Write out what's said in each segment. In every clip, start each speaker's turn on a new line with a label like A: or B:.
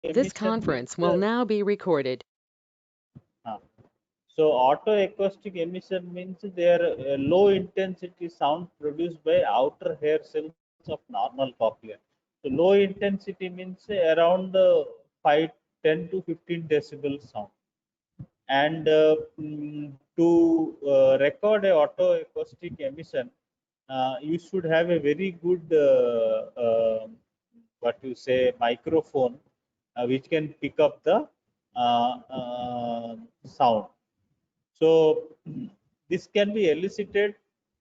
A: This
B: emission
A: conference
B: means
A: will now be recorded.
B: uh, so autoacoustic emission means their low intensity sound produced by outer hair cells of normal cochlea. So low intensity means around 5, 10 to 15 decibel sound. And to record a autoacoustic emission, you should have a very good what you say microphone which can pick up the sound. So this can be elicited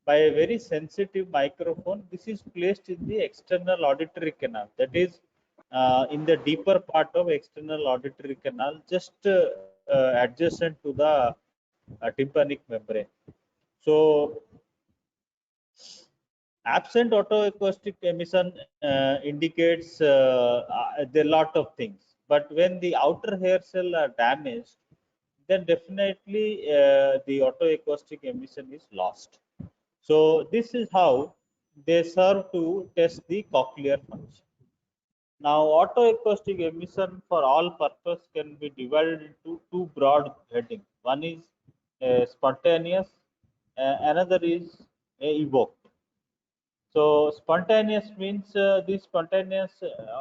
B: by a very sensitive microphone. This is placed in the external auditory canal, that is in the deeper part of external auditory canal, just adjacent to the tympanic membrane. So absent autoacoustic emission indicates there are a lot of things, but when the outer hair cell are damaged, then definitely the autoacoustic emission is lost. So this is how they serve to test the cochlear function. Now autoacoustic emission for all purpose can be divided into two broad headings. One is spontaneous, another is evoked. So spontaneous means this spontaneous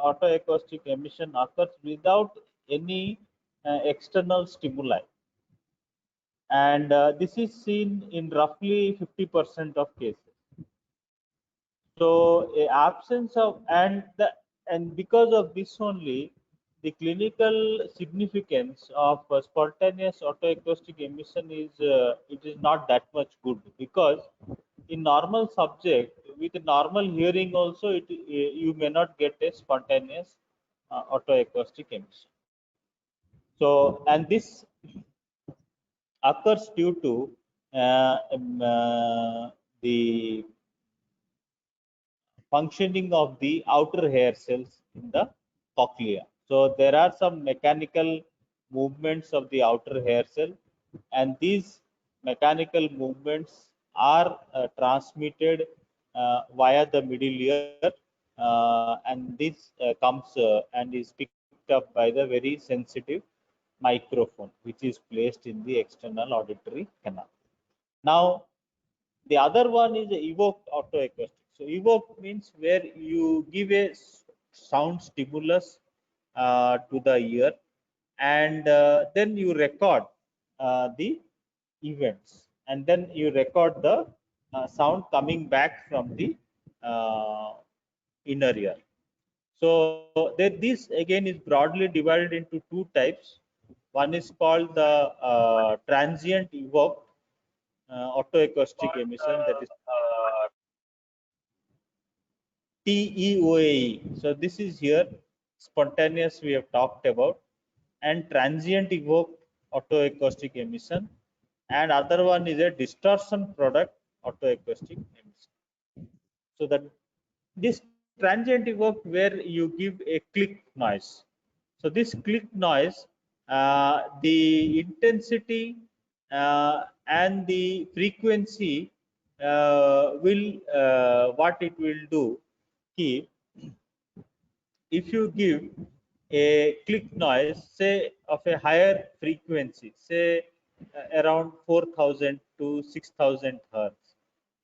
B: autoacoustic emission occurs without any external stimuli, and this is seen in roughly 50% of cases. So absence of and because of this only, the clinical significance of spontaneous autoacoustic emission is it is not that much good, because in normal subject with normal hearing also you may not get a spontaneous autoacoustic emission. So and this occurs due to the functioning of the outer hair cells in the cochlea. So there are some mechanical movements of the outer hair cell, and these mechanical movements are transmitted via the middle ear, and this comes and is picked up by the very sensitive microphone, which is placed in the external auditory canal. Now, the other one is evoked autoacoustic. So evoked means where you give a sound stimulus to the ear, and then you record the events, and then you record the sound coming back from the uh, inner ear. So this again is broadly divided into two types. One is called the transient evoked autoacoustic emission, that is TEOAE. So this is here spontaneous we have talked about, and transient evoked autoacoustic emission, and other one is a distortion product autoacoustic emission. So that this transient evoked where you give a click noise. So this click noise, the intensity and the frequency will what it will do. Keep if you give a click noise, say of a higher frequency, say around 4000 to 6000 hertz.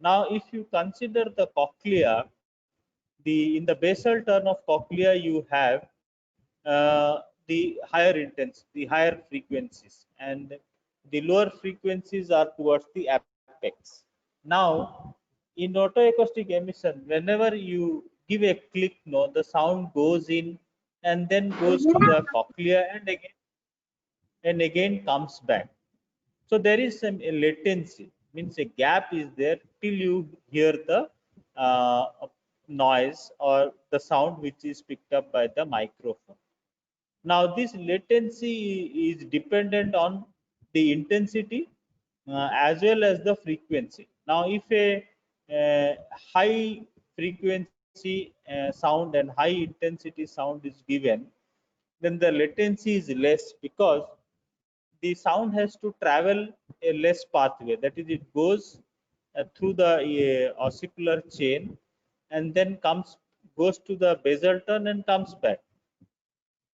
B: Now, if you consider the cochlea, the in the basal turn of cochlea you have the higher intensity, the higher frequencies, and the lower frequencies are towards the apex. Now, in autoacoustic emission, whenever you give a click note, the sound goes in and then goes to the cochlea and again comes back. So there is some latency, means a gap is there till you hear the uh, noise or the sound which is picked up by the microphone. Now this latency is dependent on the intensity as well as the frequency. Now if a high frequency sound and high intensity sound is given, then the latency is less, because the sound has to travel a less pathway, that is it goes through the ossicular chain and then comes goes to the basal turn and comes back.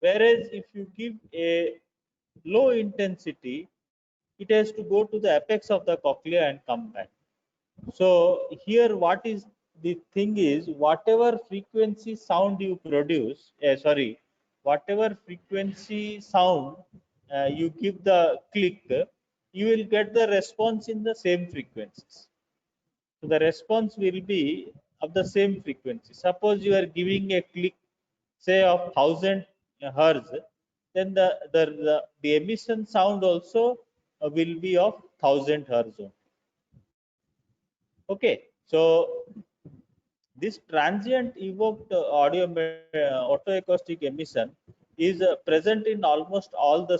B: Whereas if you give a low intensity, it has to go to the apex of the cochlea and come back. So here what is the thing is, whatever frequency sound you produce, whatever frequency sound you give the click, you will get the response in the same frequencies. So the response will be of the same frequency. Suppose you are giving a click, say of 1000 hertz, then the emission sound also will be of 1000 hertz only. Okay, so this transient evoked autoacoustic emission is present in almost all the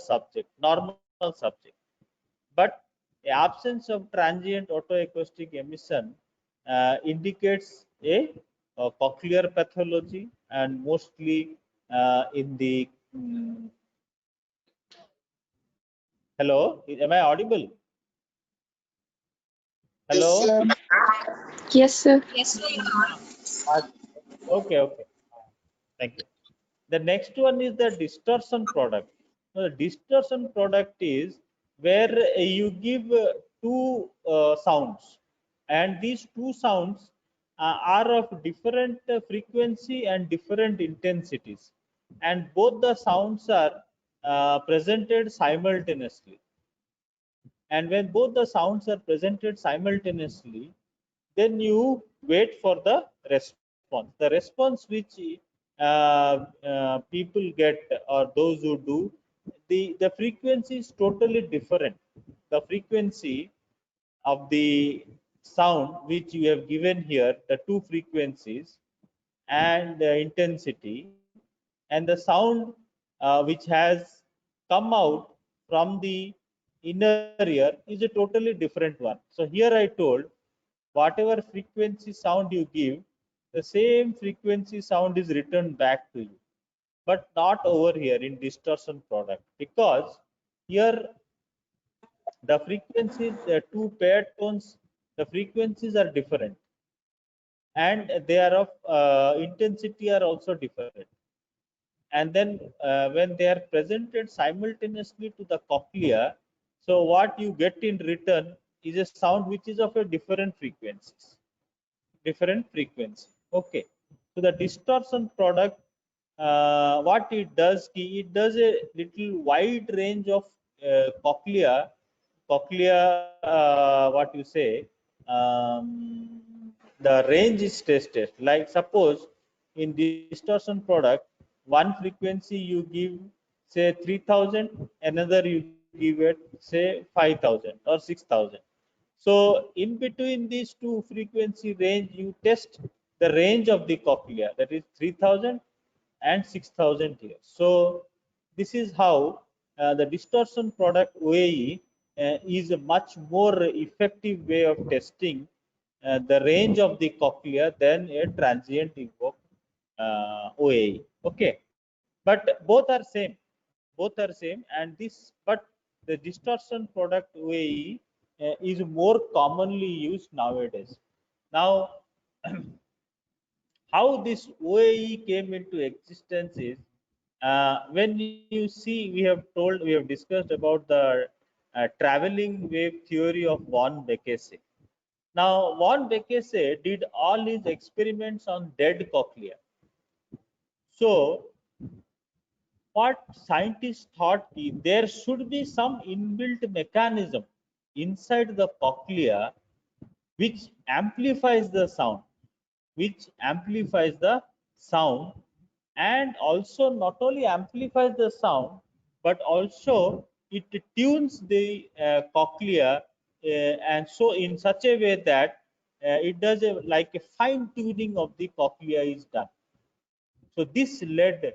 B: normal subject. But the absence of transient autoacoustic emission indicates a cochlear pathology, and mostly in the hello, am I audible?
A: Yes,
B: Hello.
A: sir.
C: Yes, sir.
B: Okay, okay. Thank you. The next one is the distortion product. The distortion product is where you give two sounds, and these two sounds are of different frequency and different intensities, and both the sounds are presented simultaneously. And when both the sounds are presented simultaneously, then you wait for the response. The response which people get, or those who do, the frequency is totally different. The frequency of the sound which you have given here, the two frequencies and the intensity, and the sound which has come out from the inner ear is a totally different one. So here I told, whatever frequency sound you give, the same frequency sound is returned back to you, but not over here in distortion product, because here the frequencies, the two paired tones, the frequencies are different, and they are of intensity are also different. And then when they are presented simultaneously to the cochlea, so what you get in return is a sound which is of a different frequency. Okay, so the distortion product, what it does, it does a little wide range of what you say, the range is tested. Like suppose in distortion product, one frequency you give say 3000, another you give it say 5000 or 6000. So in between these two frequency range, you test the range of the cochlea, that is 3000 and 6000 here. So this is how the distortion product OAE is a much more effective way of testing the range of the cochlea than a transient evoke OAE. Okay, but both are same, and this, but the distortion product OAE is more commonly used nowadays. Now, how this OAE came into existence is, when you see, we have discussed about the traveling wave theory of von Becquerel. Now, von Becquerel did all his experiments on dead cochlea. So, what scientists thought is there should be some inbuilt mechanism inside the cochlea which amplifies the sound, which amplifies the sound, and also not only amplifies the sound, but also it tunes the cochlea, and so in such a way that it does like a fine tuning of the cochlea is done. So this led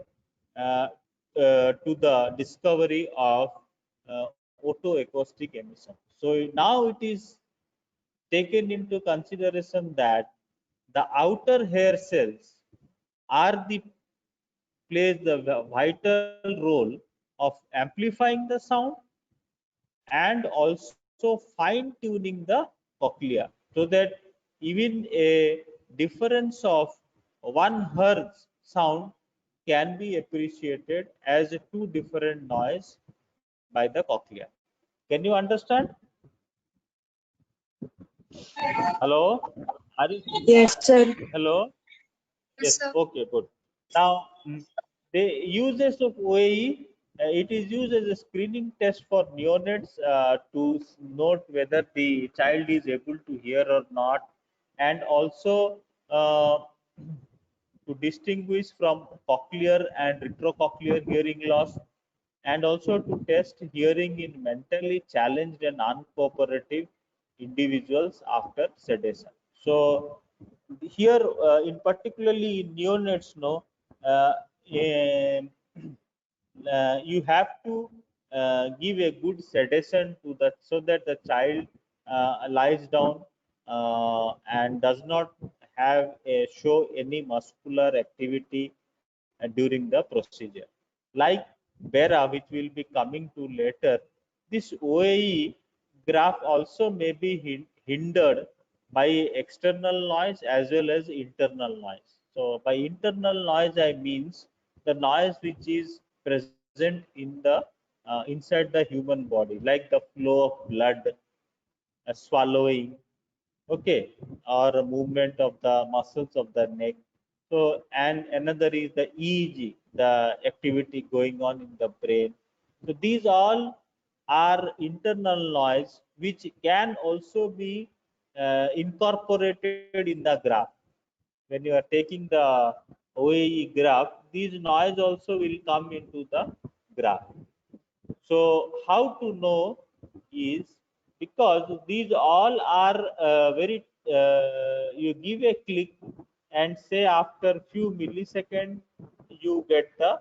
B: to the discovery of autoacoustic emission. So now it is taken into consideration that the outer hair cells are the plays the vital role of amplifying the sound and also fine tuning the cochlea, so that even a difference of 1 hertz sound can be appreciated as two different noise by the cochlea. Can you understand? Hello? Are you?
C: Yes, sir.
B: Hello?
C: Yes,
B: Yes.
C: sir.
B: Okay. Good. Now, the uses of OAE, it is used as a screening test for neonates to note whether the child is able to hear or not, and also uh, to distinguish from cochlear and retrocochlear hearing loss, and also to test hearing in mentally challenged and uncooperative individuals after sedation. So here, in particularly in neonates, no, em, you have to give a good sedation to that so that the child lies down and does not have show any muscular activity during the procedure. Like BERA, which will be coming to later, this OAE graph also may be hindered by external noise as well as internal noise. So by internal noise, I means the noise which is present in the inside the human body, like the flow of blood, swallowing, okay, or a movement of the muscles of the neck. So and another is the EEG, the activity going on in the brain. So these all are internal noise which can also be incorporated in the graph. When you are taking the OAE graph, these noise also will come into the graph. So how to know is because these all are very you give a click and say after few milliseconds you get the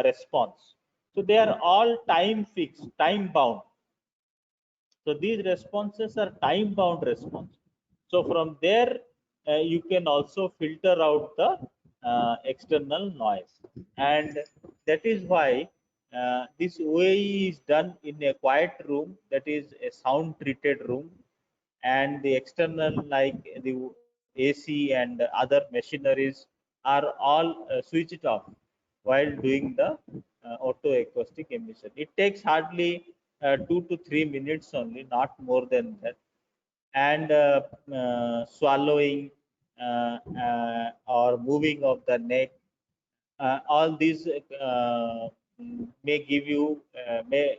B: response. So they are all time fixed, time bound. So these responses are time bound response. So from there you can also filter out the external noise, and that is why this OAE is done in a quiet room, that is a sound treated room, and the external like the AC and other machineries are all switched off while doing the acoustic emission. It takes hardly 2 to 3 minutes only, not more than that. And swallowing or moving of the neck, all these may give you may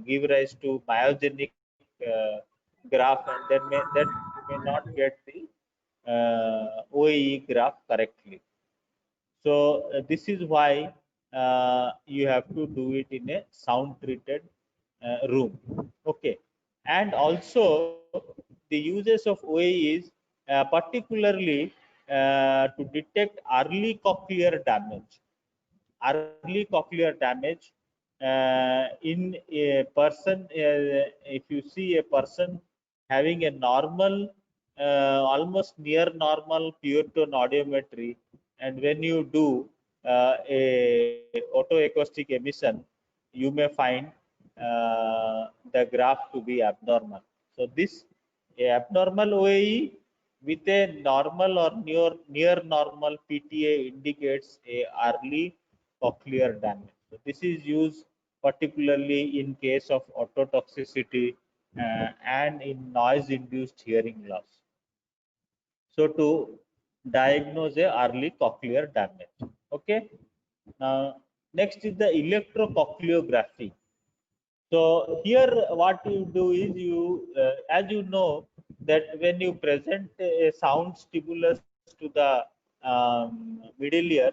B: give rise to myogenic graph, and then you may not get the OAE graph correctly. So this is why you have to do it in a sound treated room. Okay, and also the uses of OAE is particularly to detect early cochlear damage. Early cochlear damage in a person, if you see a person having a normal, almost near normal pure tone audiometry, and when you do a autoacoustic emission, you may find the graph to be abnormal. So this abnormal OAE with a normal or near normal PTA indicates a early cochlear damage. So this is used particularly in case of ototoxicity and in noise-induced hearing loss. So to diagnose a early cochlear damage. Okay. Now next is the electrocochleography. So here what you do is you, as you know, that when you present a sound stimulus to the middle ear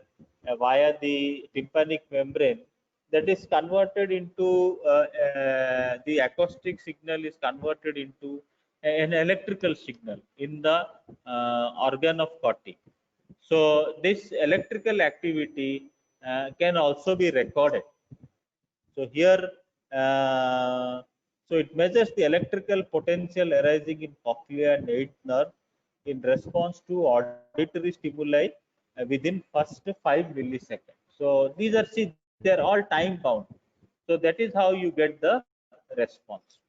B: via the tympanic membrane, that is converted into the acoustic signal is converted into an electrical signal in the organ of Corti. So this electrical activity can also be recorded. So here, so it measures the electrical potential arising in cochlea and eighth nerve in response to auditory stimuli within first 5 milliseconds. So these are, see, they are all time bound. So that is how you get the response.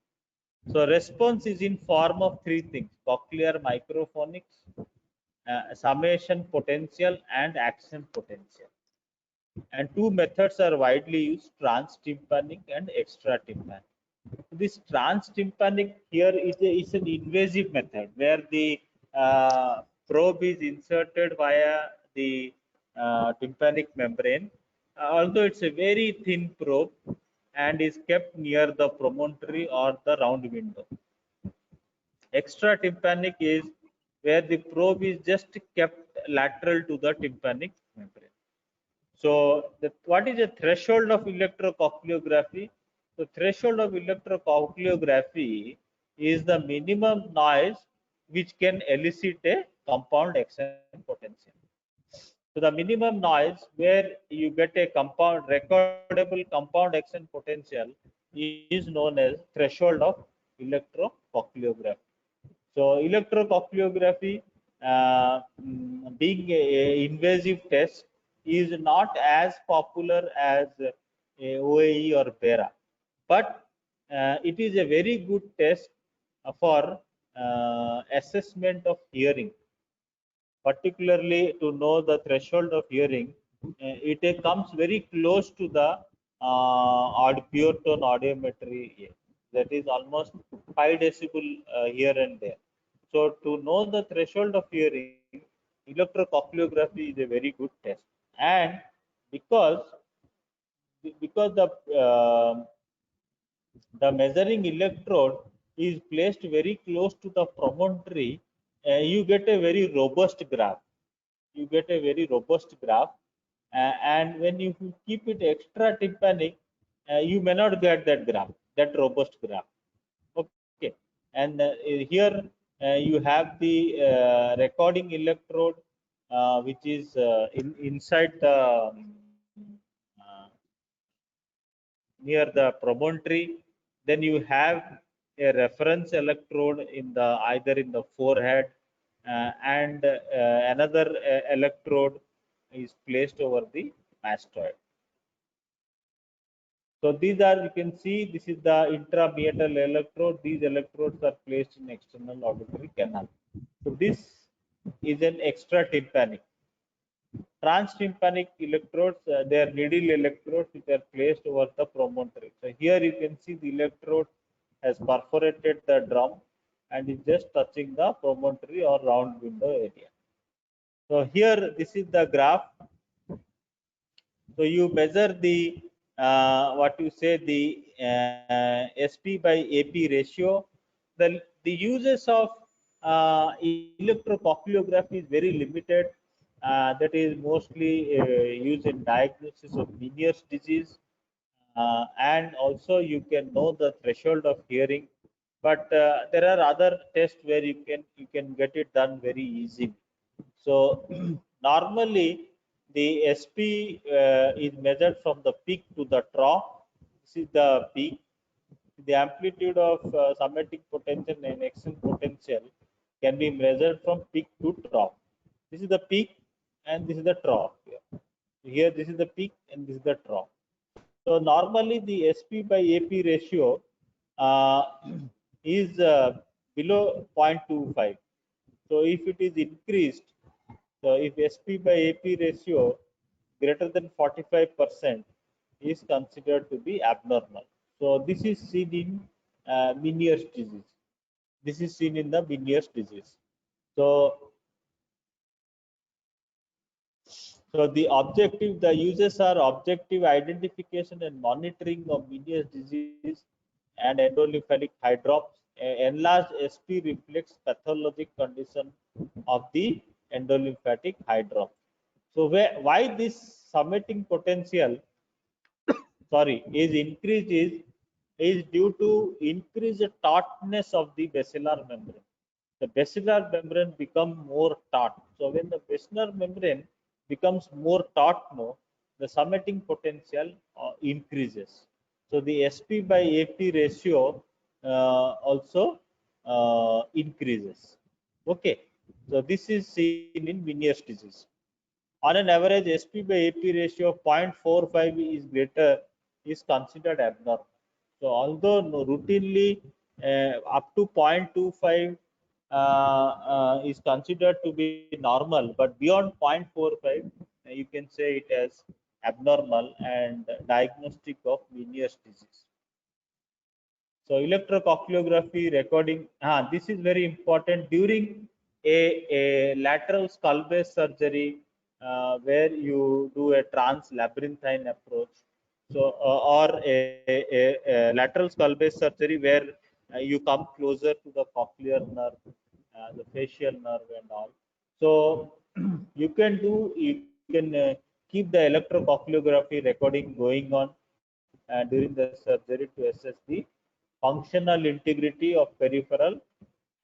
B: So response is in form of three things: cochlear microphonics, summation potential, and action potential. And two methods are widely used: transtympanic and extratympanic. This transtympanic here is an invasive method where the probe is inserted via the tympanic membrane, although it's a very thin probe and is kept near the promontory or the round window. Extratympanic is where the probe is just kept lateral to the tympanic membrane. So, what is the threshold of electrocochleography? The threshold of electrocochleography is the minimum noise which can elicit a compound action potential. So, the minimum noise where you get a recordable compound action potential is known as threshold of electrocochleography. So, electrocochleography, being a invasive test, is not as popular as OAE or BERA, but it is a very good test for assessment of hearing, particularly to know the threshold of hearing. It comes very close to the pure tone audiometry, that is almost 5 decibel here and there. So to know the threshold of hearing, electrocochleography is a very good test. And because the measuring electrode is placed very close to the promontory, you get a very robust graph. You get a very robust graph, and when you keep it extra tympanic, you may not get that graph, that robust graph. Okay, and here you have the recording electrode, which is inside the uh, near the promontory. Then you have a reference electrode in the either in the forehead, and another electrode is placed over the mastoid. So these are, you can see, this is the intrameatal electrode. These electrodes are placed in external auditory canal. So this is an extra tympanic. Transtympanic electrodes, they are needle electrodes which are placed over the promontory. So here you can see the electrode has perforated the drum and is just touching the promontory or round window area. So here this is the graph. So you measure the what you say, the SP by AP ratio. The uses of electrocochleography is very limited. That is mostly used in diagnosis of Meniere's disease, and also you can know the threshold of hearing. But there are other tests where you can get it done very easily. So normally the SP is measured from the peak to the trough. This is the peak. The amplitude of summatic potential and action potential can be measured from peak to trough. This is the peak and this is the trough. Here this is the peak and this is the trough. So normally the SP by AP ratio uh, is below 0.25. So if it is increased, so if SP by AP ratio greater than 45% is considered to be abnormal. So this is seen in Meniere's disease. This is seen in the Meniere's disease. So the uses are objective identification and monitoring of Meniere's disease and endolymphatic hydrops. Enlarged SP reflects pathologic condition of the endolymphatic hydrop. So why this summating potential, sorry, is increased is due to increased tautness of the basilar membrane. The basilar membrane become more taut. So when the basilar membrane becomes more taut, no, the summating potential increases. So the SP by AP ratio also increases. Okay, so this is seen in Meniere's disease. On an average, SP by AP ratio of 0.45 is greater is considered abnormal. So although routinely up to 0.25 is considered to be normal, but beyond 0.45, you can say it as abnormal, and diagnostic of Meniere's disease. So electrocochleography recording, this is very important during a lateral skull base surgery where you do a translabyrinthine approach. So or a lateral skull base surgery where you come closer to the cochlear nerve, the facial nerve and all. So you can keep the electrocochleography recording going on during the surgery to assess the functional integrity of peripheral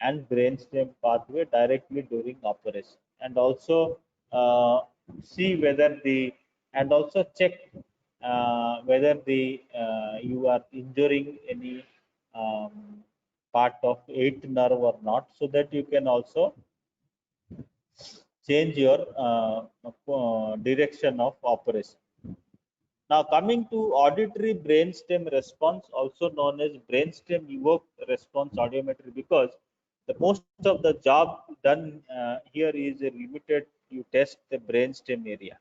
B: and brainstem pathway directly during operation, and also see whether the and also check whether the you are injuring any um, part of eighth nerve or not, so that you can also change your direction of operation. Now coming to auditory brainstem response, also known as brainstem evoked response audiometry, because the most of the job done here is limited. You test the brainstem area.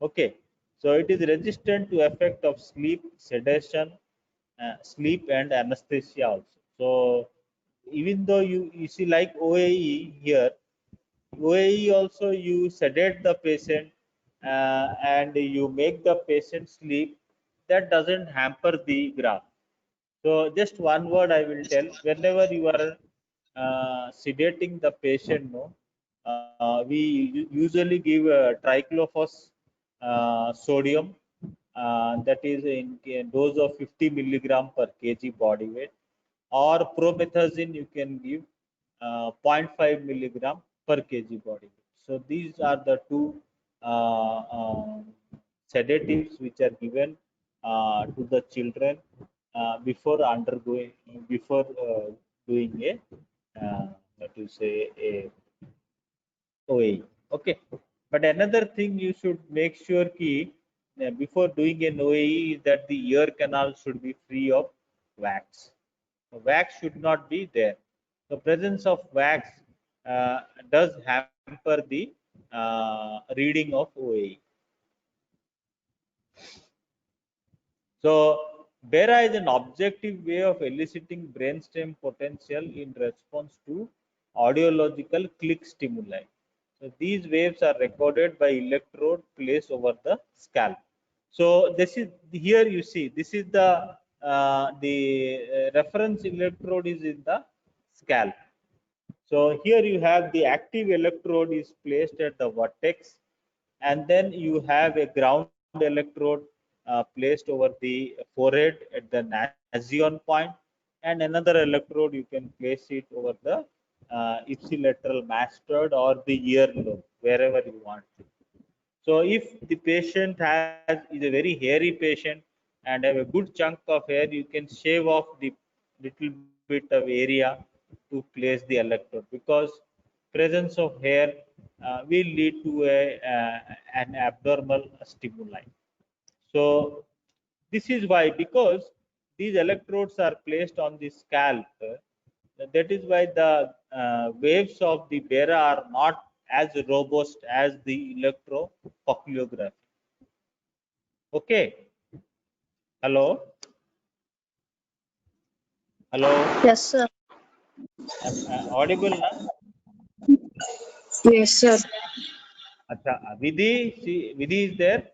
B: Okay, so it is resistant to effect of sleep, sedation, sleep and anesthesia also. So even though you see like OAE here, OAE also you sedate the patient and you make the patient sleep, that doesn't hamper the graph. So just one word I will tell: whenever you are sedating the patient, no, we usually give triclofos sodium, that is in a dose of 50 milligram per kg body weight, or promethazine you can give 0.5 milligram per kg body weight. So these are the two sedatives which are given to the children before undergoing before doing a what you say a OAE. Okay, but another thing you should make sure ki before doing an OAE is that the ear canal should be free of wax. Wax should not be there. The presence of wax does hamper the reading of OAE. So BERA is an objective way of eliciting brainstem potential in response to audiological click stimuli. So these waves are recorded by electrode placed over the scalp. So this is here you see this is the reference electrode is in the scalp. So here you have the active electrode is placed at the vertex, and then you have a ground electrode placed over the forehead at the nasion point, and another electrode you can place it over the ipsilateral masted or the earlobe, wherever you want to. So if the patient is a very hairy patient and have a good chunk of hair, you can shave off the little bit of area to place the electrode, because presence of hair will lead to an abnormal stimuli. So this is why, because these electrodes are placed on the scalp, that is why the waves of the BERA are not as robust as the electrocochleography. Okay. Hello. Hello.
C: Yes, sir.
B: I'm audible now?
C: Yes, sir.
B: Acha, Vidhi is there?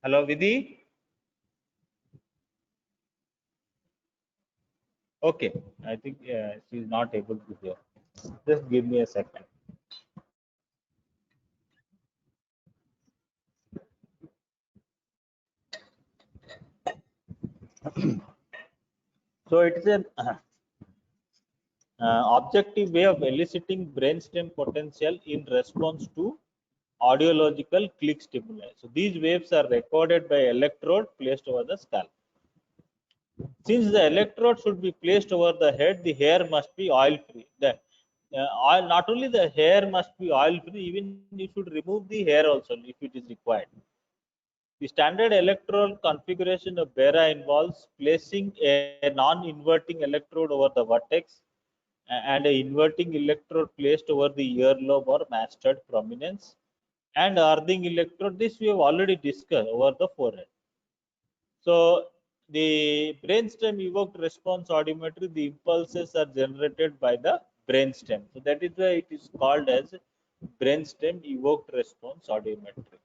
B: Hello, Vidhi. Okay, I think she is not able to hear. Just give me a second. So it is an objective way of eliciting brainstem potential in response to audiological click stimuli. So these waves are recorded by electrode placed over the scalp. Since the electrode should be placed over the head, the hair must be oil free. Not only the hair must be oil free, even you should remove the hair also if it is required. The standard electrode configuration of BERA involves placing a non-inverting electrode over the vertex and an inverting electrode placed over the earlobe or masted prominence. and earthing electrode. This we have already discussed over the forehead. So the brainstem evoked response audiometry, the impulses are generated by the brainstem. So that is why it is called as brainstem evoked response audiometry.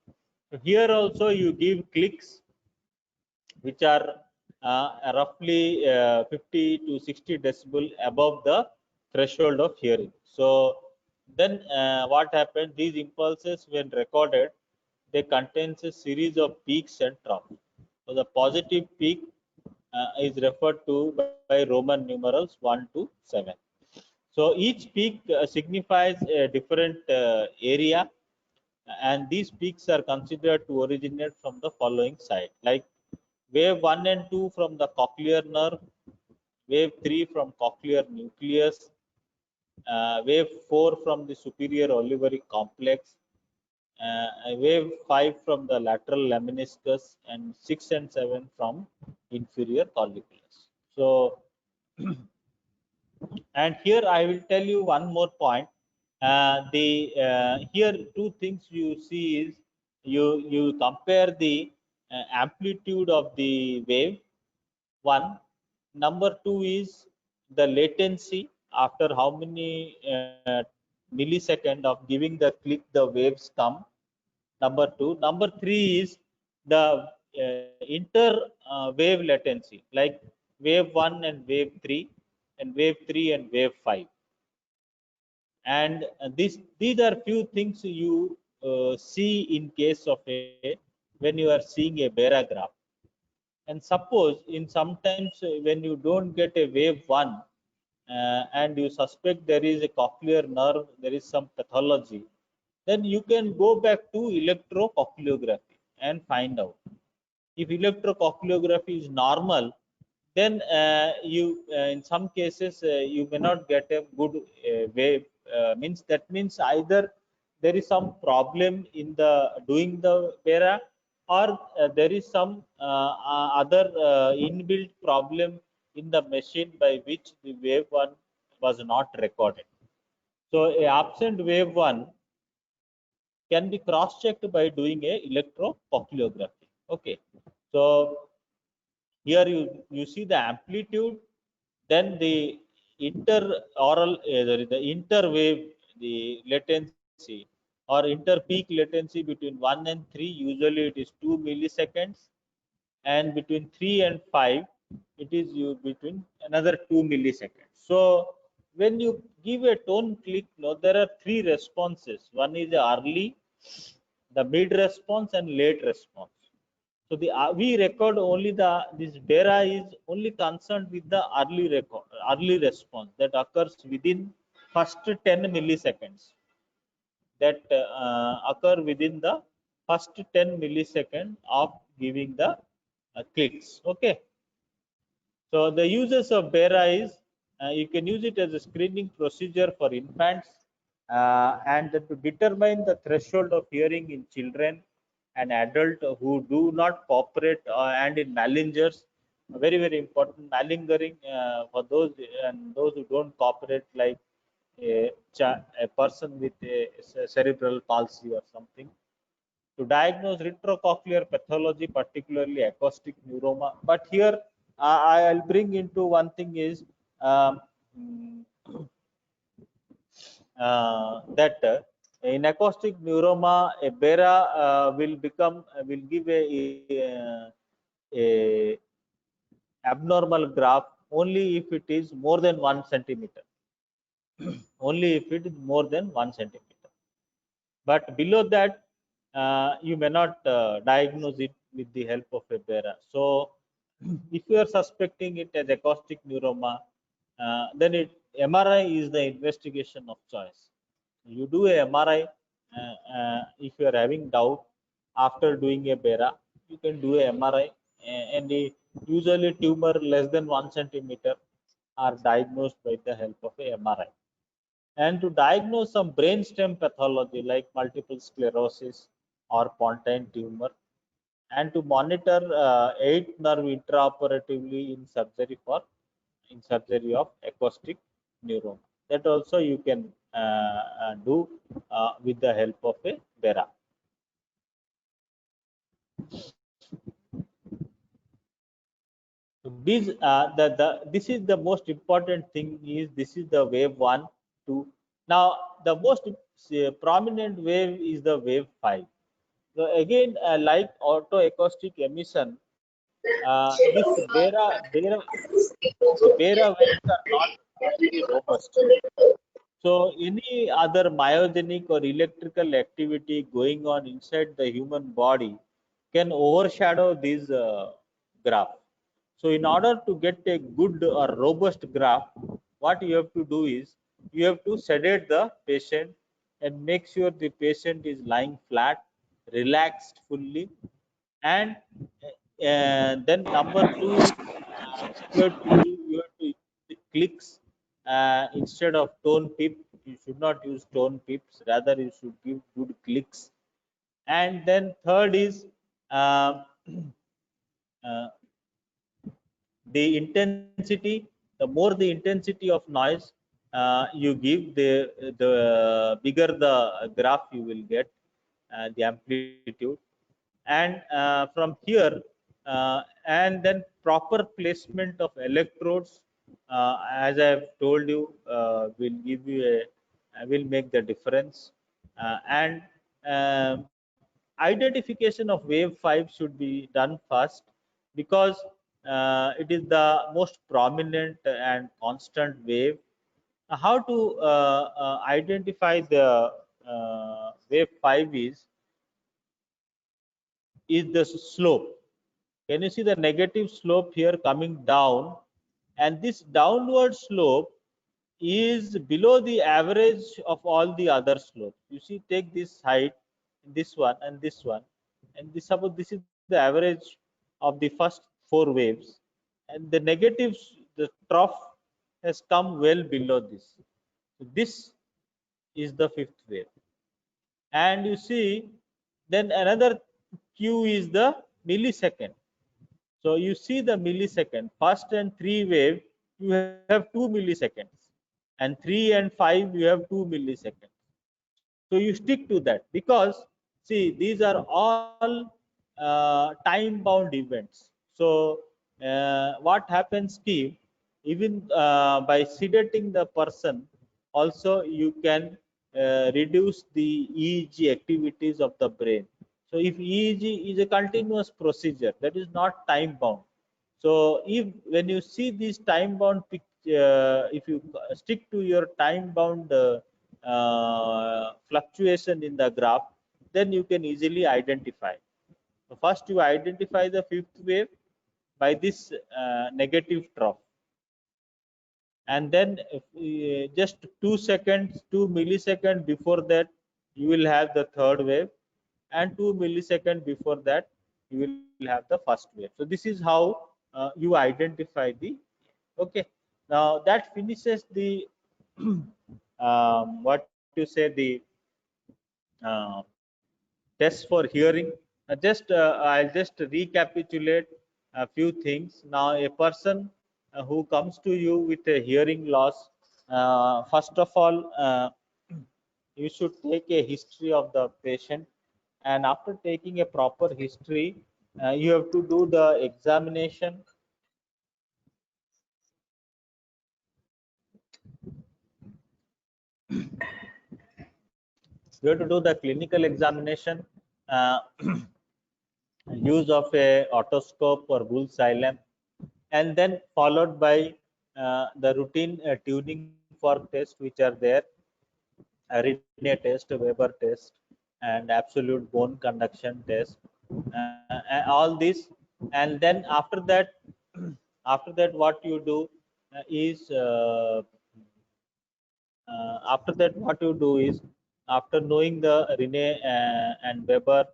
B: So here also you give clicks which are roughly 50 to 60 decibel above the threshold of hearing. So then what happens, these impulses when recorded, they contains a series of peaks and troughs. So the positive peak is referred to by Roman numerals 1 to 7. So each peak signifies a different area, and these peaks are considered to originate from the following site, like wave 1 and 2 from the cochlear nerve, wave 3 from cochlear nucleus, wave 4 from the superior olivary complex, wave 5 from the lateral lemniscus, and 6 and 7 from inferior colliculus. So and here I will tell you one more point. The here two things you see is you compare the amplitude of the wave. One, number two is the latency, after how many millisecond of giving the click the waves come. Number two, number three is the inter wave latency, like wave 1 and wave 3 and wave 3 and wave 5. And these are few things you see in case of a when you are seeing a barograph. And suppose in sometimes when you don't get a wave 1 and you suspect there is a cochlear nerve, there is some pathology, then you can go back to electrocochleography and find out. If electrocochleography is normal, then you in some cases you may not get a good wave. That means either there is some problem in the doing the para, or there is some other inbuilt problem in the machine by which the wave one was not recorded. So a absent wave one can be cross-checked by doing a electrocochleography. Okay, so here you see the amplitude, then the interoral the interwave, the latency or interpeak latency between 1 and 3, usually it is 2 milliseconds, and between 3 and 5 it is between another 2 milliseconds. So when you give a tone click, no, there are three responses. One is the early, the mid response, and late response. So the we record only the this BERA is only concerned with the early response that occurs within first 10 milliseconds, that occur within the first 10 millisecond of giving the clicks. Okay. So the uses of BERA is you can use it as a screening procedure for infants, and to determine the threshold of hearing in children and adult who do not cooperate, and in malingers. Very very important, malingering for those and those who don't cooperate, like a person with a cerebral palsy or something. To diagnose retrocochlear pathology, particularly acoustic neuroma. But here I'll bring into one thing is um, that in acoustic neuroma, a BERA will give a abnormal graph only if it is more than 1 centimeter. Only if it is more than 1 centimeter. But below that, you may not diagnose it with the help of a BERA. So if you are suspecting it as acoustic neuroma, then MRI is the investigation of choice. You do a MRI if you are having doubt after doing a BERA. You can do a MRI, and usually tumor less than 1 centimeter are diagnosed by the help of a MRI. And to diagnose some brainstem pathology like multiple sclerosis or pontine tumor, and to monitor eighth nerve intraoperatively in surgery of acoustic neuroma. That also you can do with the help of a BERA. These this is the most important thing is this is the wave 1, 2. Now the most prominent wave is the wave 5. So again, like autoacoustic emission, this Bera waves are not very robust. So any other myogenic or electrical activity going on inside the human body can overshadow this graph. So in order to get a good or robust graph, what you have to do is you have to sedate the patient and make sure the patient is lying flat, relaxed fully, and then number two is you have to use clicks instead of tone pip. You should not use tone pips. Rather, you should give good clicks. And then third is uh, uh, the intensity. The more the intensity of noise you give, the bigger the graph you will get, the amplitude. And from here, and then proper placement of electrodes, as I have told you, will give you a will make the difference. And um identification of wave 5 should be done first, because it is the most prominent and constant wave. How to identify the wave 5 is the slope. Can you see the negative slope here coming down? And this downward slope is below the average of all the other slopes. You see, take this height, this one, and this one, and this, suppose this is the average of the first four waves, and the negatives, the trough has come well below this. So this is the fifth wave. And you see, then another q is the millisecond. So you see the millisecond, first and three wave, you have 2 milliseconds, and 3 and 5 you have 2 milliseconds. So you stick to that, because see, these are all time bound events. So what happens, Steve? Even by sedating the person, also you can reduce the EEG activities of the brain. So if EEG is a continuous procedure, that is not time bound. So if when you see these time bound if you stick to your time bound fluctuation in the graph, then you can easily identify. So first you identify the fifth wave by this negative trough, and then if, just 2 seconds, 2 milliseconds before that, you will have the third wave, and 2 milliseconds before that, you will have the first wave. So this is how you identify the. Okay, now that finishes the what you say, the uh, test for hearing. I'll just recapitulate a few things. Now, a person who comes to you with a hearing loss, first of all, you should take a history of the patient, and after taking a proper history, you have to do the examination. You have to do the clinical examination, uh, use of a otoscope or bullseye lamp, and then followed by the routine tuning fork test which are there, Rinne test, Weber test, and absolute bone conduction test, and all this. And then after that, after that, what you do is after that, what you do is, after knowing the Rinne and Weber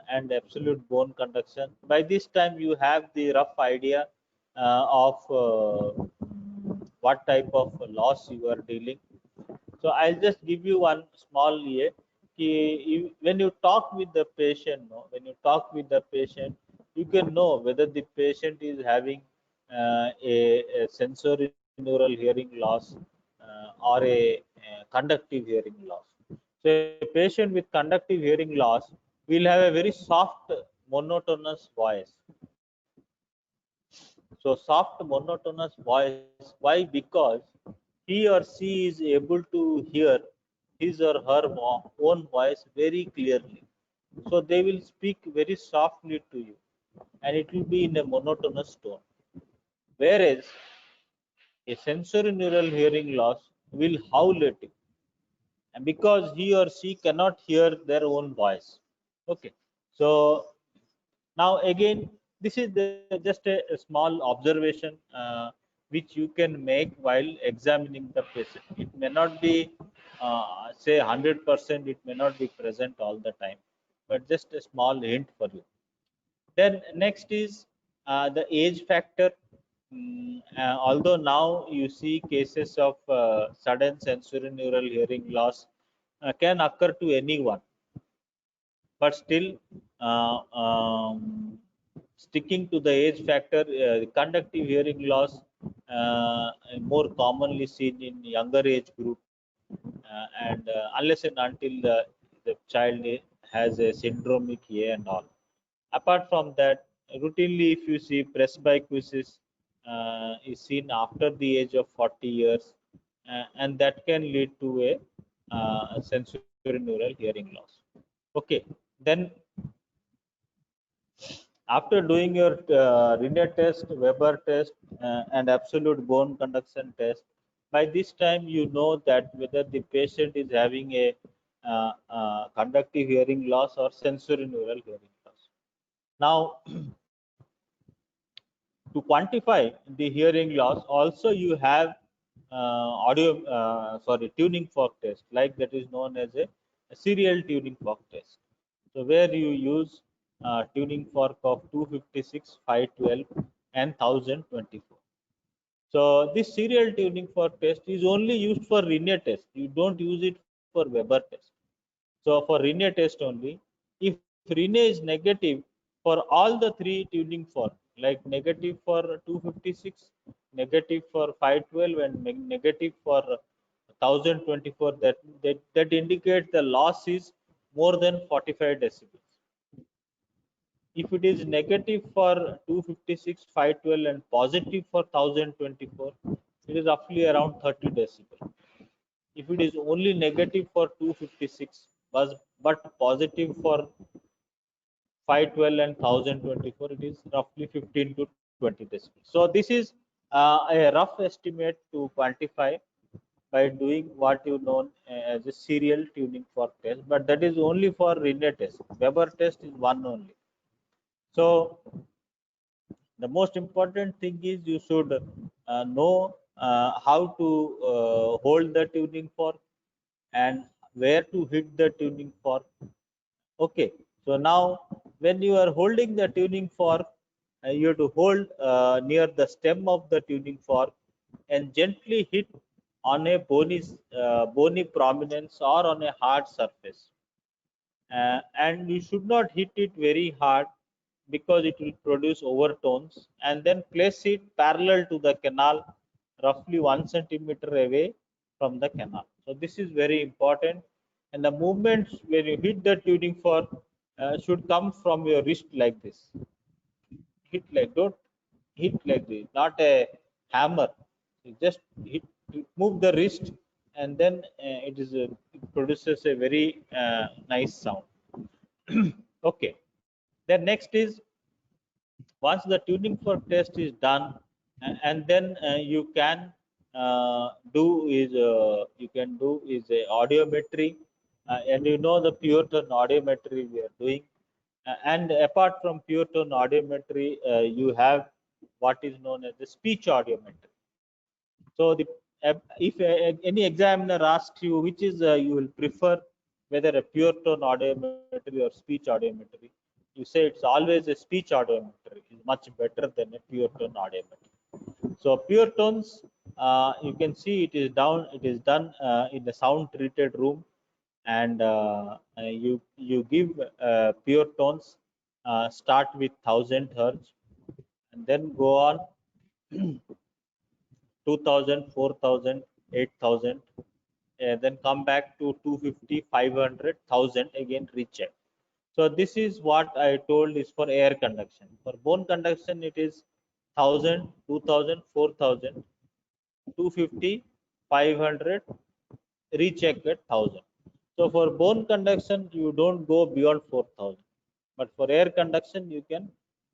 B: and absolute bone conduction, by this time you have the rough idea of what type of loss you are dealing. So I'll just give you one small here. When you talk with the patient, no, when you talk with the patient, you can know whether the patient is having a sensory neural hearing loss or a conductive hearing loss. So a patient with conductive hearing loss will have a very soft, monotonous voice. So soft monotonous voice. Why? Because he or she is able to hear his or her own voice very clearly. So they will speak very softly to you, and it will be in a monotonous tone. Whereas a sensory neural hearing loss will howl at you, and because he or she cannot hear their own voice. Okay, so now again, this is just a small observation which you can make while examining the patient. It may not be say 100%, it may not be present all the time, but just a small hint for you. Then next is the age factor. Although now you see cases of sudden sensory neural hearing loss can occur to anyone, but still sticking to the age factor, conductive hearing loss more commonly seen in younger age group, and unless and until the child has a syndromic A and all. Apart from that, routinely if you see presbycusis is seen after the age of 40 years, and that can lead to a sensory neural hearing loss. Okay, then after doing your Rinne test, Weber test, and absolute bone conduction test, by this time you know that whether the patient is having a conductive hearing loss or sensory neural hearing loss. Now, to quantify the hearing loss, also you have tuning fork test, like that is known as a serial tuning fork test. So where you use tuning fork of 256, 512, and 1024. So this serial tuning fork test is only used for Rinne test. You don't use it for Weber test. So for Rinne test only, if Rinne is negative for all the three tuning fork, like negative for 256, negative for 512, and negative for 1024, that indicates the loss is more than 45 decibels. If it is negative for 256, 512, and positive for 1024, it is roughly around 30 decibel. If it is only negative for 256 but positive for 512 and 1024, it is roughly 15 to 20 decibels. So this is a rough estimate to quantify by doing what you know as a serial tuning fork test, but that is only for Rinne test. Weber test is one only. So the most important thing is you should know how to hold the tuning fork and where to hit the tuning fork. Okay, so now when you are holding the tuning fork, you have to hold near the stem of the tuning fork and gently hit on a bony prominence or on a hard surface. And you should not hit it very hard because it will produce overtones, and then place it parallel to the canal, roughly 1 centimeter away from the canal. So this is very important, and the movements when you hit the tuning fork should come from your wrist like this. Hit like, don't hit like this, not a hammer. You just hit, move the wrist, and then it produces a very nice sound. Okay, then next is, once the tuning fork test is done, and then you can do is a audiometry, and you know the pure tone audiometry we are doing. And apart from pure tone audiometry, you have what is known as the speech audiometry. So if any examiner asks you which is you will prefer, whether a pure tone audiometry or speech audiometry, you say it's always a speech audiometry is much better than a pure tone audiometry. So pure tones, you can see it is down. It is done in a sound treated room, and you give pure tones. Start with 1000 hertz, and then go on 2000, 4000, 8000, then come back to 250, 500, 1000, again recheck. So this is what I told is for air conduction. For bone conduction, it is 1000, 2000, 4000, 250, 500, recheck at 1000. So for bone conduction, you don't go beyond 4000, but for air conduction, you can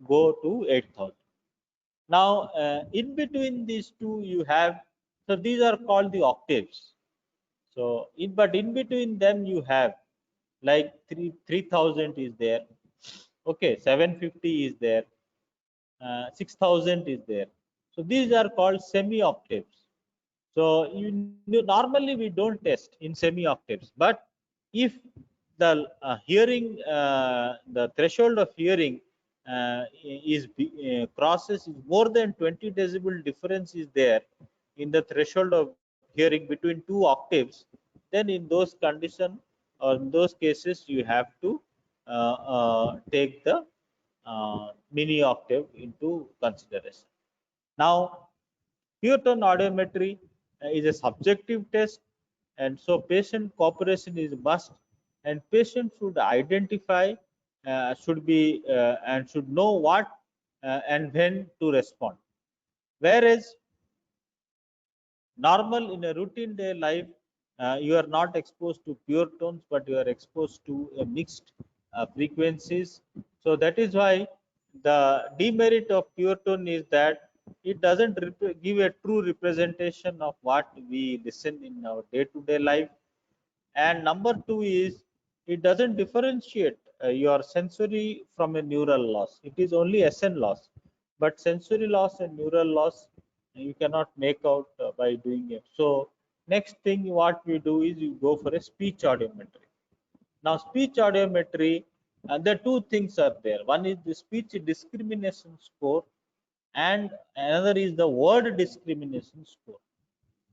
B: go to 8000. Now, in between these two, you have, so these are called the octaves. So, but in between them, you have like 3000 is there, okay, 750 is there, 6000 is there. So these are called semi octaves. So normally we don't test in semi octaves, but if the hearing, the threshold of hearing is crosses is more than 20 decibel difference is there in the threshold of hearing between two octaves, then in those condition or in those cases you have to take the mini octave into consideration. Now, pure tone audiometry is a subjective test, and so patient cooperation is must, and patient should identify, should be and should know what and when to respond. Whereas normal in a routine day life, you are not exposed to pure tones, but you are exposed to a mixed frequencies. So that is why the demerit of pure tone is that it doesn't give a true representation of what we listen in our day-to-day life. And number two is it doesn't differentiate your sensory from a neural loss. It is only SN loss, but sensory loss and neural loss you cannot make out by doing it. So next thing what we do is you go for a speech audiometry. Now speech audiometry, the two things are there. One is the speech discrimination score, and another is the word discrimination score.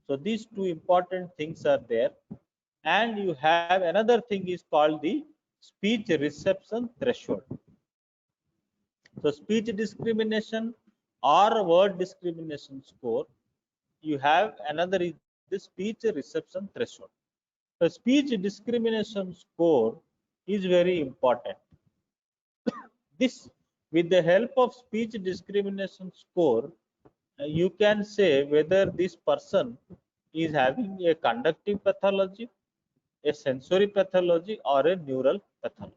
B: So these two important things are there, and you have another thing is called the speech reception threshold. So speech discrimination or word discrimination score, you have another is the speech reception threshold. The speech discrimination score is very important. This, with the help of speech discrimination score, you can say whether this person is having a conductive pathology, a sensory pathology, or a neural pathology.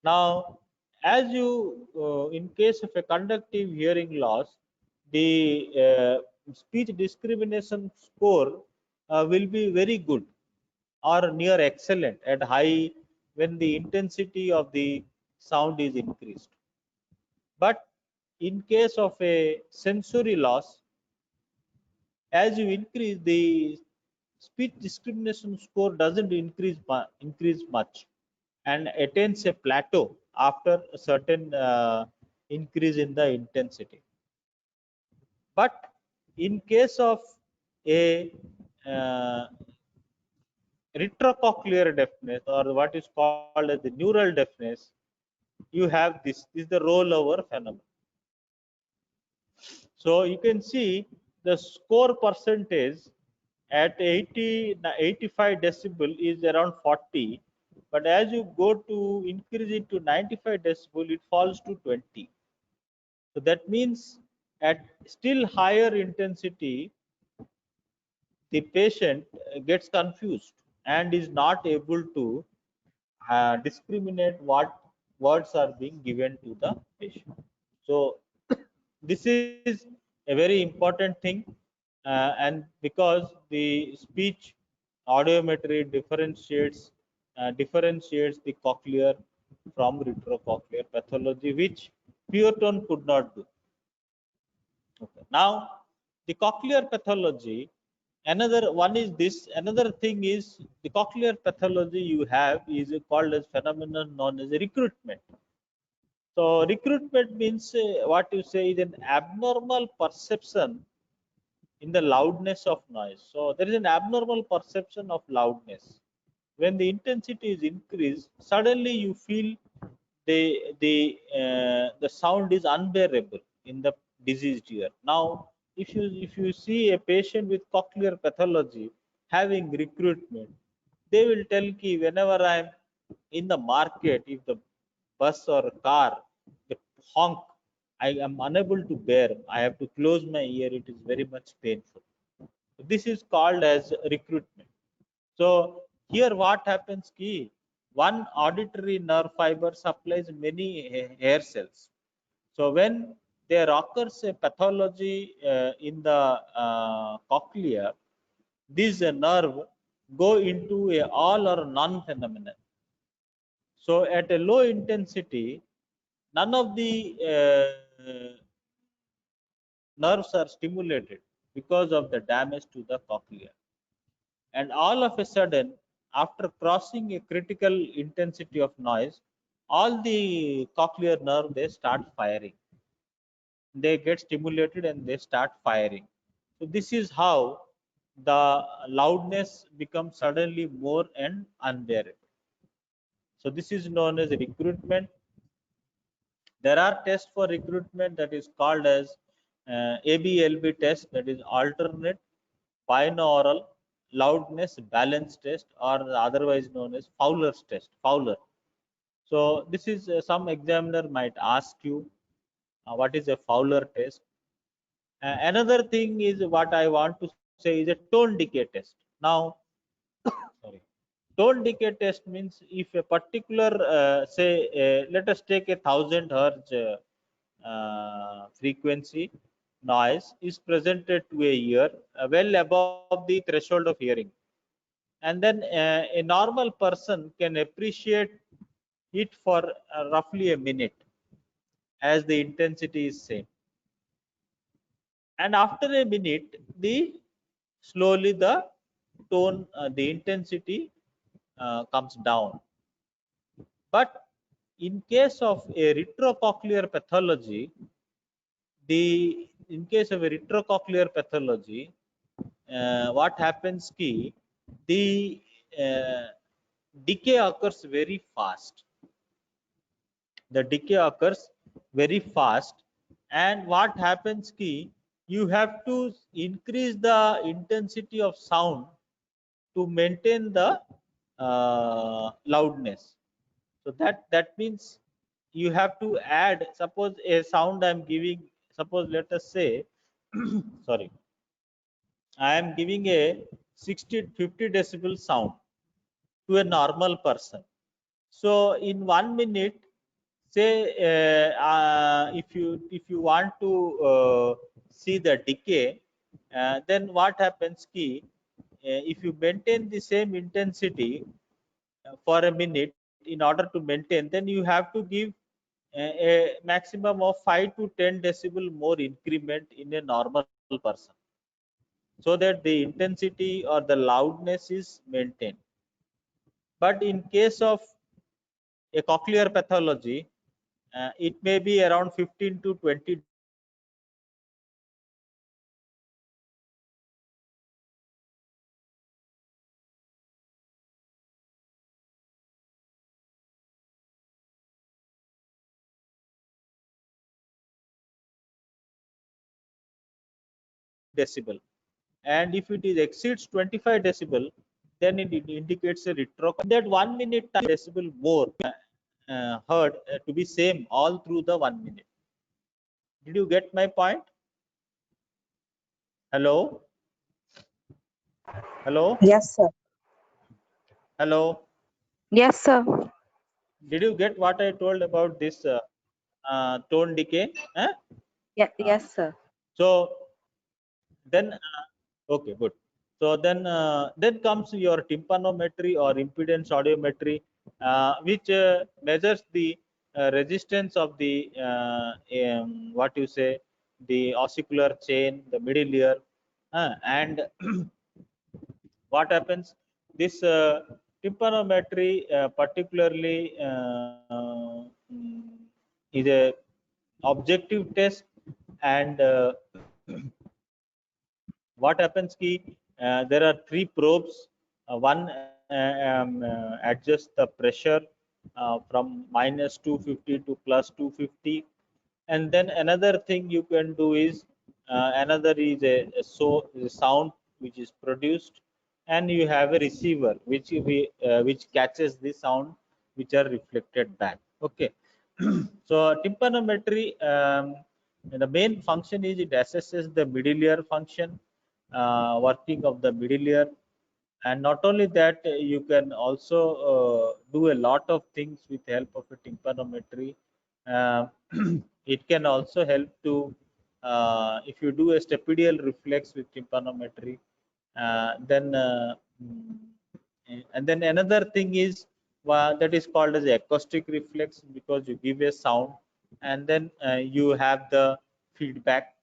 B: Now, as you, in case of a conductive hearing loss, the speech discrimination score will be very good or near excellent at high when the intensity of the sound is increased. But in case of a sensory loss, as you increase the speech discrimination score doesn't increase much and attains a plateau after a certain increase in the intensity. But in case of a uh, retrocochlear deafness, or what is called as the neural deafness, you have this is the rollover phenomenon. So you can see the score percentage at 80, 85 decibel is around 40, but as you go to increase it to 95 decibel, it falls to 20. So that means at still higher intensity, the patient gets confused and is not able to discriminate what words are being given to the patient. So this is a very important thing, and because the speech audiometry differentiates the cochlear from retrocochlear pathology, which pure tone could not do. Okay. Now, the cochlear pathology, another one is this. Another thing is the cochlear pathology you have is called as phenomenon known as recruitment. So recruitment means what you say is an abnormal perception in the loudness of noise. So there is an abnormal perception of loudness. When the intensity is increased, suddenly you feel the sound is unbearable in the diseased ear. Now, if you see a patient with cochlear pathology having recruitment, they will tell ki whenever I am in the market, if the bus or car the honk, I am unable to bear, I have to close my ear, it is very much painful. This is called as recruitment. So here what happens ki one auditory nerve fiber supplies many hair cells. So when there occurs a pathology in the cochlea, this nerve go into a all or none phenomenon. So at a low intensity, none of the nerves are stimulated because of the damage to the cochlea. And all of a sudden, after crossing a critical intensity of noise, all the cochlear nerve they start firing. They get stimulated and they start firing. So this is how the loudness becomes suddenly more and unbearable. So this is known as recruitment. There are tests for recruitment that is called as ABLB test, that is alternate binaural loudness balance test, or otherwise known as Fowler's test. Fowler. So this is some examiner might ask you what is a Fowler test. Another thing is what I want to say is a tone decay test. Now, sorry, tone decay test means if a particular say let us take 1,000 hertz frequency noise is presented to a ear well above the threshold of hearing, and then a normal person can appreciate it for roughly a minute as the intensity is same, and after a minute the slowly the tone the intensity comes down. But in case of a retrocochlear pathology, the in case of a retrocochlear pathology, what happens ki the uh, decay occurs very fast. The decay occurs very fast, and what happens ki you have to increase the intensity of sound to maintain the loudness. So that means you have to add, suppose a sound I am giving, suppose let us say sorry, I am giving a 50 decibel sound to a normal person. So in 1 minute, say if you want to see the decay, then what happens ki if you maintain the same intensity for a minute in order to maintain, then you have to give a maximum of 5 to 10 decibel more increment in a normal person, so that the intensity or the loudness is maintained. But in case of a cochlear pathology, it may be around 15 to 20 decibel, and if it is exceeds 25 decibel, then it indicates a retro. That 1 minute time decibel more heard to be same all through the 1 minute. Did you get my point? Hello, hello,
A: Yes, sir.
B: hello.
A: Yes, sir.
B: Did you get what I told about this tone decay?
A: Yeah,
B: Uh,
A: yes, sir.
B: so then okay, good. So then comes your tympanometry or impedance audiometry, which measures the resistance of the what you say, the ossicular chain, the middle ear, and what happens, this tympanometry particularly is a objective test, and what happens ki there are three probes. One adjusts the pressure from minus 250 to plus 250, and then another thing you can do is another is a sound which is produced, and you have a receiver which catches the sound which are reflected back. Okay. So tympanometry And the main function is it assesses the middle ear function, working of the middle ear, and not only that, you can also do a lot of things with help of a tympanometry. Uh, it can also help to, if you do a stapedial reflex with tympanometry, then and then another thing is that is called as acoustic reflex, because you give a sound and then you have the feedback.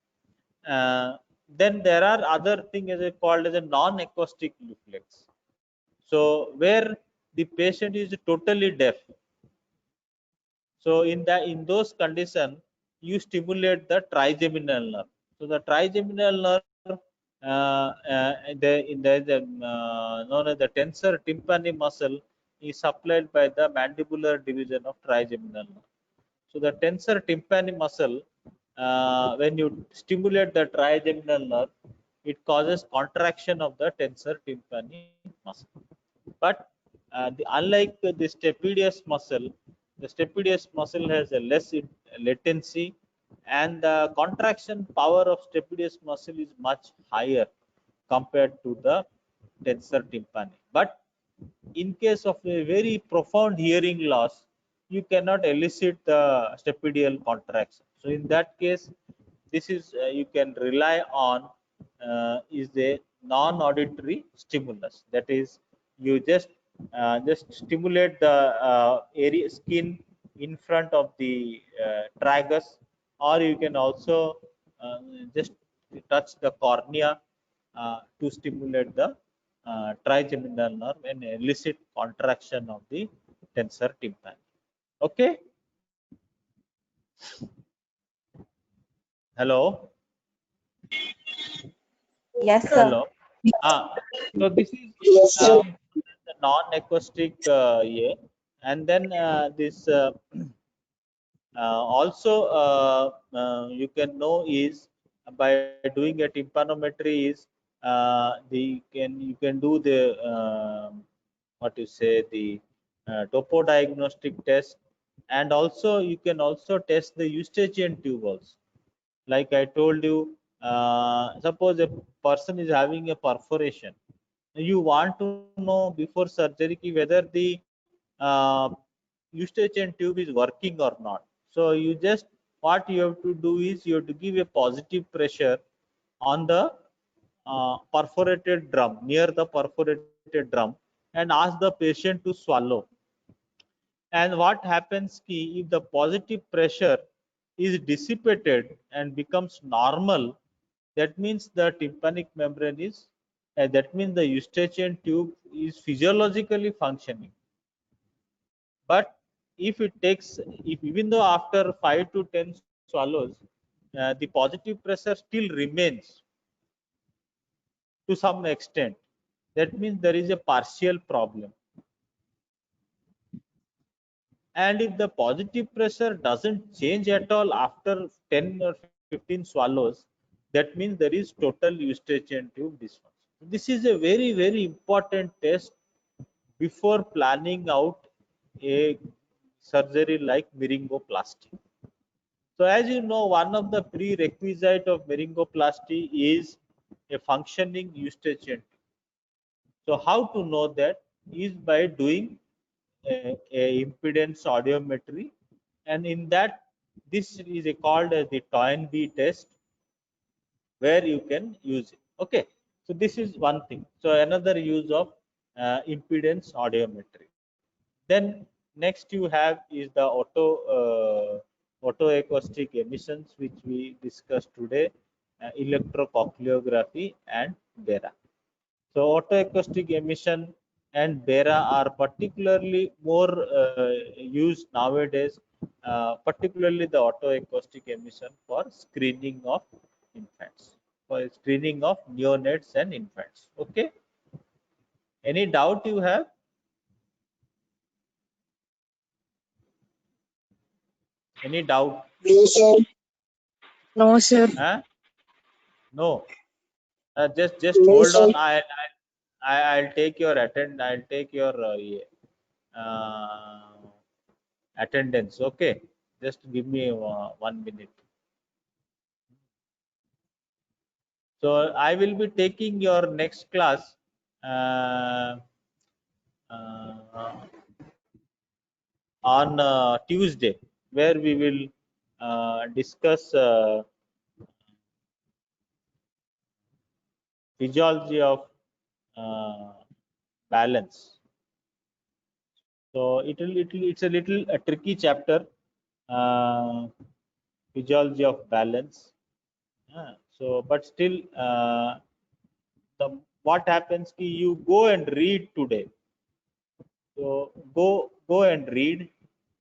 B: uh, then there are other things as called as a non-acoustic reflex. So where the patient is totally deaf. So in those conditions, you stimulate the trigeminal nerve. So the trigeminal nerve, known as the tensor tympani muscle, is supplied by the mandibular division of trigeminal nerve. So the tensor tympani muscle, when you stimulate the trigeminal nerve, it causes contraction of the tensor tympani muscle. But unlike the stapedius muscle, the stapedius muscle has a less latency, and the contraction power of stapedius muscle is much higher compared to the tensor tympani. But in case of a very profound hearing loss, you cannot elicit the stapedial contraction. So in that case, this is you can rely on is a non-auditory stimulus. That is, you just stimulate the area skin in front of the tragus, or you can also just touch the cornea to stimulate the trigeminal nerve and elicit contraction of the tensor tympani. Okay. Hello.
A: Yes, sir.
B: Hello. So this is
C: Yes, sir.
B: the non-acoustic ear, and then this also you can know is by doing a tympanometry is the you can do the what you say the topo diagnostic test, and also you can also test the Eustachian tube also. Like I told you, suppose a person is having a perforation, you want to know before surgery whether the uh, Eustachian tube is working or not. So you just, what you have to do is you have to give a positive pressure on the perforated drum, near the perforated drum, and ask the patient to swallow. And what happens if the positive pressure is dissipated and becomes normal, that means the tympanic membrane is, that means the Eustachian tube is physiologically functioning. But if it takes, if even though after 5 to 10 swallows, the positive pressure still remains to some extent, that means there is a partial problem. And if the positive pressure doesn't change at all after 10 or 15 swallows, that means there is total Eustachian tube dysfunction. This is a very, very important test before planning out a surgery like myringoplasty. So as you know, one of the prerequisite of myringoplasty is a functioning Eustachian tube. So how to know that is by doing a impedance audiometry, and in that this is called as the Toynbee test, where you can use it. Okay, so this is one thing. So another use of impedance audiometry. Then next you have is the autoacoustic emissions, which we discussed today, electrocochleography and BERA. So autoacoustic emission and BERA are particularly more used nowadays, particularly the autoacoustic emission for screening of infants, for screening of neonates and infants. Okay. Any doubt you have? Any doubt?
C: No, sir.
A: No, sir.
B: Huh? No. Just
C: No,
B: hold
C: sir.
B: on. I'll take your I'll take your uh, attendance. Okay. Just give me 1 minute. So I will be taking your next class on Tuesday, where we will discuss physiology of balance. So it's a little a tricky chapter, physiology of balance. So, but still, what happens? You go and read today. So go and read,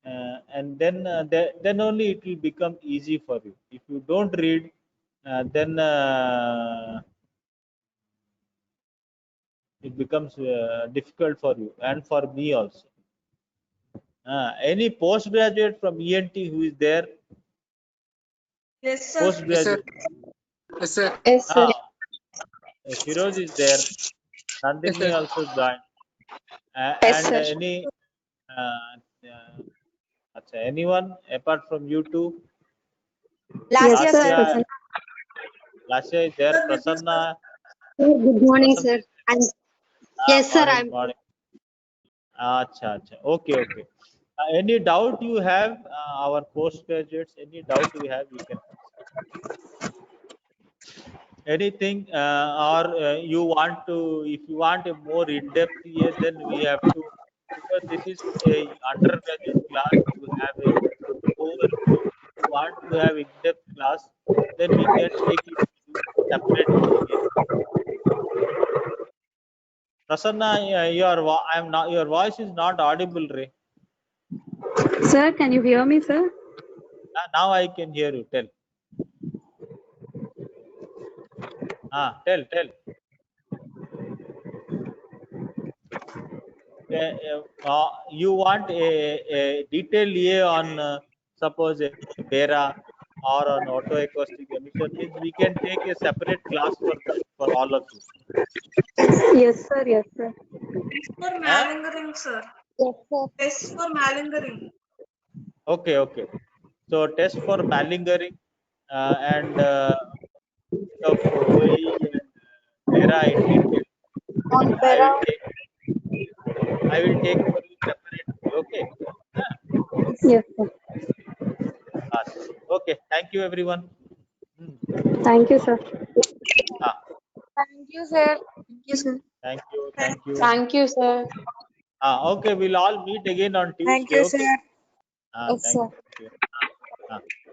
B: and then only it will become easy for you. If you don't read, then it becomes difficult for you and for me also. Any postgraduate from ENT who is there?
A: Yes, sir.
B: Postgraduate.
D: Yes, sir.
C: Yes, sir.
B: Firoz is there. Nandini
D: Yes, sir.
B: also joined.
C: Yes,
B: And
C: sir.
B: anyone apart from you two?
A: Last year,
C: Yes,
A: sir.
B: Lasya, Lasya is there. Prasanna.
C: Good morning,
B: Prasanna.
C: sir. Yes, sir.
B: Morning, morning. Acha. Okay. Any doubt you have, our postgraduates? Any doubt you have, you can ask. Anything, or you want to? If you want a more in-depth here, then we have to, because this is a undergraduate class. You have a overview. If you want to have in-depth class, then we can take it separately again. Prasanna, your voice is not audible, Ray.
C: Sir, can you hear me, sir?
B: Now I can hear you. Tell. Tell. You want a detailed EA on suppose a BERA or on autoacoustic emission, means we can take a separate class for that for all of you.
C: Yes, sir. Yes, sir.
A: For malingering, sir.
C: Yes, sir.
A: Test for malingering.
B: Okay. So test for malingering and of OAE and BERA in detail.
A: On
B: I
A: Bera.
B: will take for you separately. Okay.
C: Yes, sir.
B: Okay. Thank you, everyone.
C: Thank you, sir.
A: Thank you, sir.
C: Yes, sir.
B: Thank you.
C: Thank you, sir.
B: Okay, we'll all meet again on
A: Thank
B: Tuesday.
A: you,
B: Okay.
A: sir.
B: Thank you.